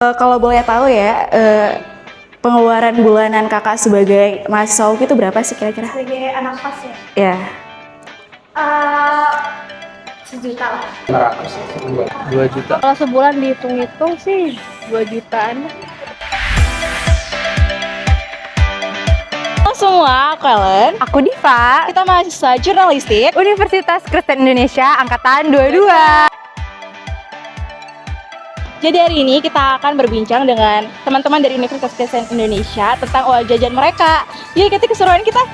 Kalau boleh tahu ya, pengeluaran bulanan kakak sebagai mahasiswa UPI itu berapa sih kira-kira? Sebagai anak kos ya? Ya, Eh, sejuta lah. 500 sebulan. 2 juta. Kalau sebulan dihitung-hitung sih 2 jutaan. Halo semua, aku Ellen. Aku Diva, Kita mahasiswa jurnalistik. Universitas Kristen Indonesia Angkatan 22. Jadi hari ini kita akan berbincang dengan teman-teman dari Universitas Kristen Indonesia tentang uang jajan mereka. Yuk ikuti keseruan kita.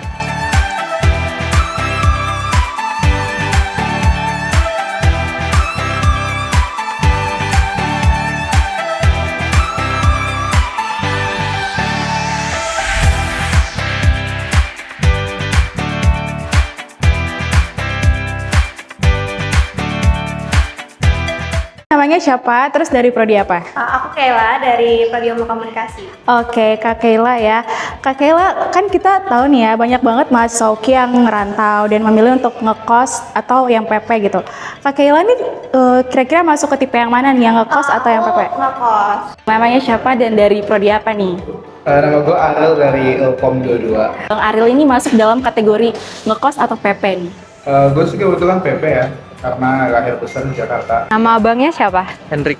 namanya siapa? Terus dari prodi apa? Aku Kayla dari Prodi Ilmu Komunikasi. Oke, Kak Kayla ya. Kak Kayla, kan kita tahu nih ya, banyak banget mahasiswa UKI yang ngerantau dan memilih untuk ngekos atau yang PP gitu. Kak Kayla nih kira-kira masuk ke tipe yang mana nih, yang ngekos atau yang PP? Ngekos. Namanya siapa dan dari prodi apa nih? Nama gue Ariel dari Ilkom 22. Bang Ariel ini masuk dalam kategori ngekos atau PP nih? Gue sih kebetulan PP ya, karena lahir besar di Jakarta. Nama abangnya siapa? Hendrik,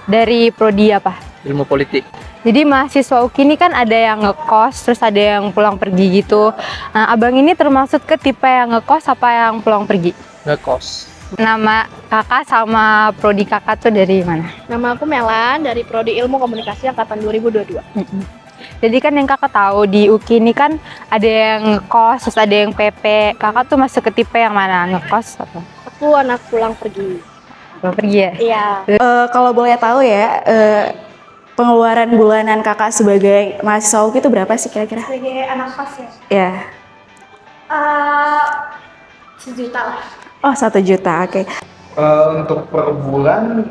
Dari prodi apa? ilmu politik. Jadi mahasiswa UKI ini kan ada yang ngekos, terus ada yang pulang pergi gitu. Nah, abang ini termasuk ke tipe yang ngekos apa yang pulang pergi? Ngekos. Nama kakak sama prodi kakak tuh dari mana? Nama aku Melan dari Prodi Ilmu Komunikasi Angkatan 2022. Jadi kan yang kakak tahu di UKI ini kan ada yang ngekos, terus ada yang PP. Kakak tuh masuk ke tipe yang mana? Ngekos apa? Aku anak pulang pergi. Pulang pergi ya? Iya. Kalau boleh tahu ya, pengeluaran bulanan kakak sebagai mahasiswa UKI itu berapa sih kira-kira? Sebagai anak kos ya? Ya, Sejuta lah. oh 1 juta, oke. Untuk per bulan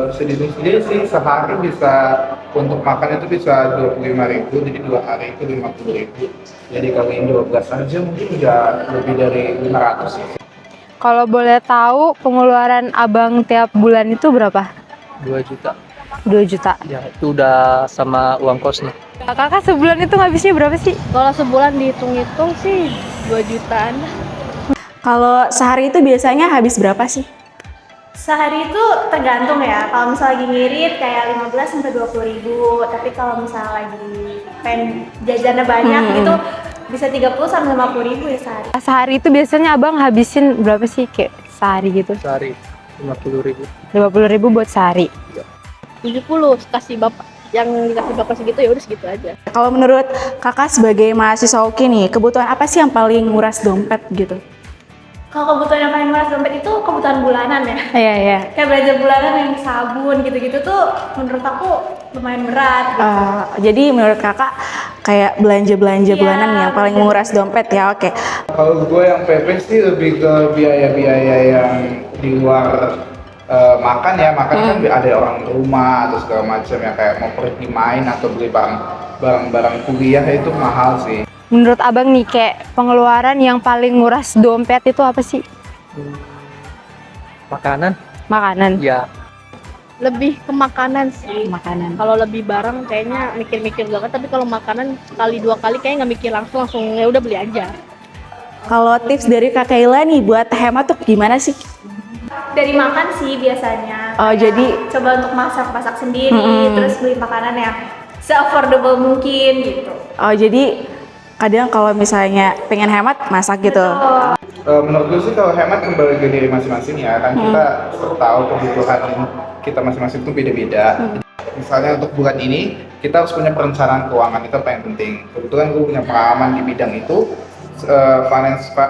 bisa dihitung sendiri sih, sehari bisa untuk makan itu bisa 25.000, jadi 2 hari itu 50.000. Jadi kaliin 12 aja mungkin udah lebih dari 500 sih. Kalau boleh tahu pengeluaran abang tiap bulan itu berapa? 2 juta. 2 juta. Ya, itu udah sama uang kosnya. Kakak sebulan itu ngabisnya berapa sih? Kalau sebulan dihitung-hitung sih 2 jutaan. Kalau sehari itu biasanya habis berapa sih? Sehari itu tergantung ya. Kalau misalnya lagi ngirit kayak 15 sampai 20 ribu. Tapi kalau misalnya lagi pengen jajannya banyak gitu bisa 30 sampai 50 ribu ya sehari. Sehari itu biasanya abang habisin berapa sih kayak sehari gitu? Sehari 50.000. 50.000 buat sehari. 70 kasih bapak. Yang dikasih bapak segitu ya udah segitu aja. Kalau menurut kakak sebagai mahasiswa UKI nih, kebutuhan apa sih yang paling nguras dompet gitu? Kalau kebutuhan yang paling murah dompet itu kebutuhan bulanan ya. Iya, iya. Kayak belanja bulanan yang sabun gitu-gitu tuh menurut aku lumayan berat gitu. Jadi menurut kakak kayak belanja-belanja Iya, bulanan yang paling menguras dompet ya, oke. Kalau gue yang PP sih lebih ke biaya-biaya yang di luar makan ya, makan kan ada orang rumah atau segala macam ya, kayak mau pergi main atau beli barang-barang kuliah itu mahal sih. Menurut abang nih kayak pengeluaran yang paling nguras dompet itu apa sih? Makanan? Makanan. Ya, Lebih ke makanan sih. Makanan. Kalau lebih barang kayaknya mikir-mikir banget, tapi kalau makanan sekali 2 kali kayaknya nggak mikir langsung ya udah beli aja. Kalau tips dari Kak Kayla nih buat hemat tuh gimana sih? Dari makan sih biasanya. Oh, Kayak jadi- coba untuk masak sendiri, terus beli makanan yang se-affordable mungkin gitu. Oh, jadi kadang kalau misalnya pengen hemat masak gitu. Menurut gue sih kalau hemat kembali ke diri masing-masing ya, kan kita tahu kebutuhan kita masing-masing itu beda-beda. Misalnya untuk bulan ini kita harus punya perencanaan keuangan, itu paling penting. Kebetulan gue punya pengalaman di bidang itu,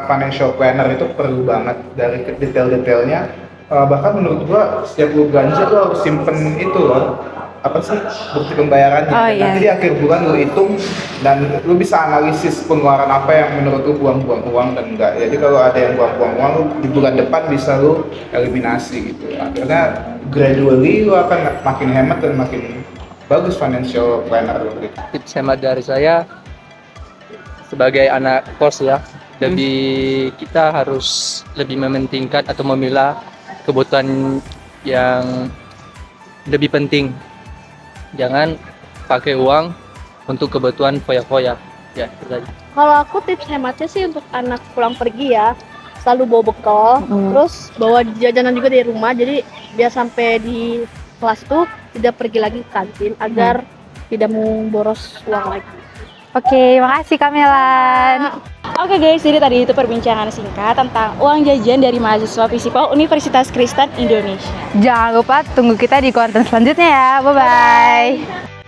financial planner itu perlu banget dari detail-detailnya. Bahkan menurut gue setiap lu belanja lu harus simpen itu loh, apa sih, bukti pembayarannya. Oh, iya. Nanti di akhir bulan lu hitung dan lu bisa analisis pengeluaran apa yang menurut lu buang-buang uang dan enggak. Jadi kalau ada yang buang-buang uang, lu di bulan depan bisa lu eliminasi gitu. Akhirnya gradually lu akan makin hemat dan makin bagus financial planner lu gitu. tips hemat dari saya sebagai anak kos ya, kita harus lebih mementingkan atau memilah kebutuhan yang lebih penting jangan pakai uang untuk kebutuhan foya-foya. Ya, itu tadi. Kalau aku tips hematnya sih untuk anak pulang pergi ya, selalu bawa bekal, terus bawa jajanan juga dari rumah, jadi biar sampai di kelas tuh tidak pergi lagi ke kantin agar tidak memboros uang lagi. Oke, makasih Kamelan. Oke guys, jadi tadi itu perbincangan singkat tentang uang jajan dari mahasiswa Visipol Universitas Kristen Indonesia. Jangan lupa tunggu kita di konten selanjutnya ya. Bye-bye.